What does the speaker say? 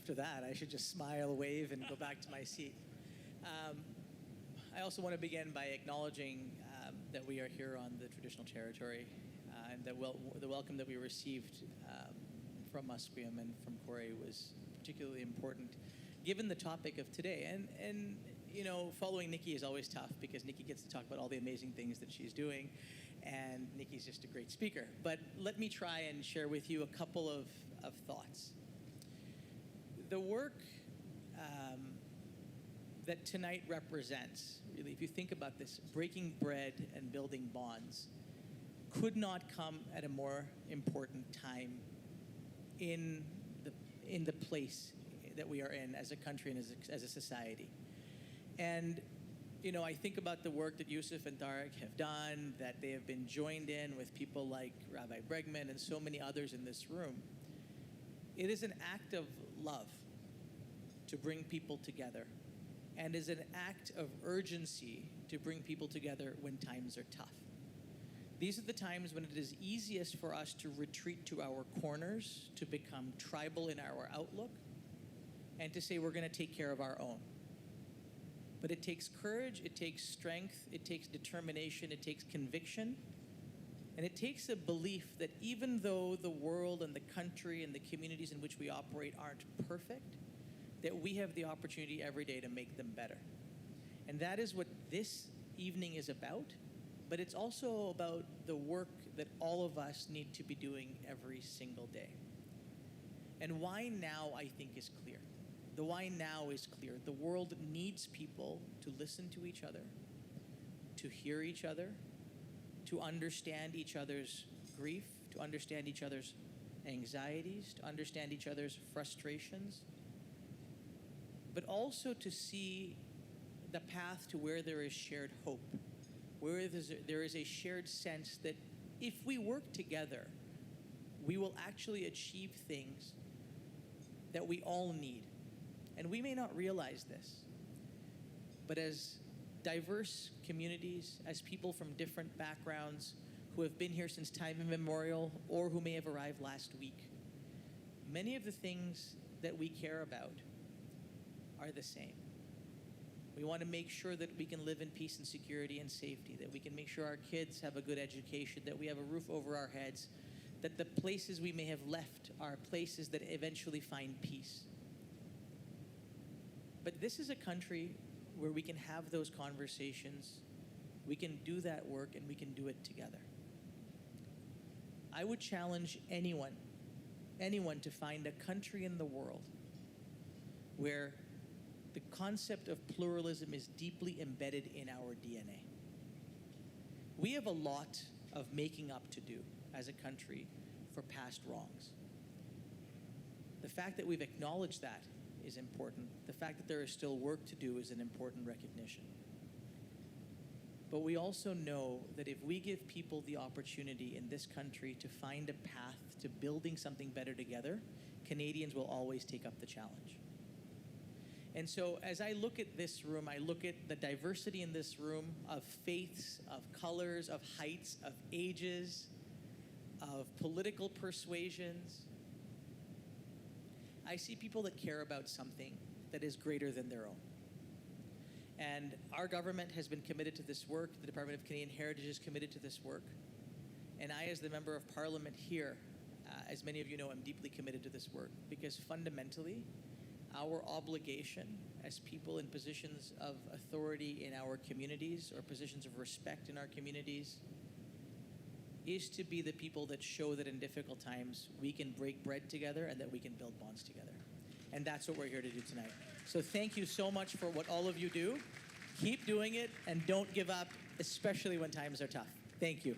after that. I should just smile, wave, and go back to my seat. I also want to begin by acknowledging that we are here on the traditional territory and that the welcome that we received from Musqueam and from Corey was particularly important given the topic of today. And you know, following Nikki is always tough because Nikki gets to talk about all the amazing things that she's doing, and Nikki's just a great speaker. But let me try and share with you a couple of thoughts. The work that tonight represents, really, if you think about this, breaking bread and building bonds, could not come at a more important time in the place that we are in as a country and as a society. And, you know, I think about the work that Yusuf and Tariq have done, that they have been joined in with people like Rabbi Bregman and so many others in this room. It is an act of love to bring people together, and is an act of urgency to bring people together when times are tough. These are the times when it is easiest for us to retreat to our corners, to become tribal in our outlook, and to say we're going to take care of our own. But it takes courage, it takes strength, it takes determination, it takes conviction, and it takes a belief that even though the world and the country and the communities in which we operate aren't perfect, that we have the opportunity every day to make them better. And that is what this evening is about, but it's also about the work that all of us need to be doing every single day. And why now, I think, is clear. The why now is clear. The world needs people to listen to each other, to hear each other, to understand each other's grief, to understand each other's anxieties, to understand each other's frustrations, but also to see the path to where there is shared hope, where there is a shared sense that if we work together, we will actually achieve things that we all need. And we may not realize this, but as diverse communities, as people from different backgrounds who have been here since time immemorial or who may have arrived last week, many of the things that we care about are the same. We want to make sure that we can live in peace and security and safety, that we can make sure our kids have a good education, that we have a roof over our heads, that the places we may have left are places that eventually find peace. But this is a country where we can have those conversations, we can do that work, and we can do it together. I would challenge anyone to find a country in the world where the concept of pluralism is deeply embedded in our DNA. We have a lot of making up to do as a country for past wrongs. The fact that we've acknowledged that is important. The fact that there is still work to do is an important recognition. But we also know that if we give people the opportunity in this country to find a path to building something better together, Canadians will always take up the challenge. And so as I look at this room, I look at the diversity in this room of faiths, of colors, of heights, of ages, of political persuasions. I see people that care about something that is greater than their own. And our government has been committed to this work. The Department of Canadian Heritage is committed to this work. And I, as the Member of Parliament here, as many of you know, am deeply committed to this work because fundamentally, our obligation as people in positions of authority in our communities or positions of respect in our communities is to be the people that show that in difficult times we can break bread together and that we can build bonds together. And that's what we're here to do tonight. So thank you so much for what all of you do. Keep doing it and don't give up, especially when times are tough. Thank you.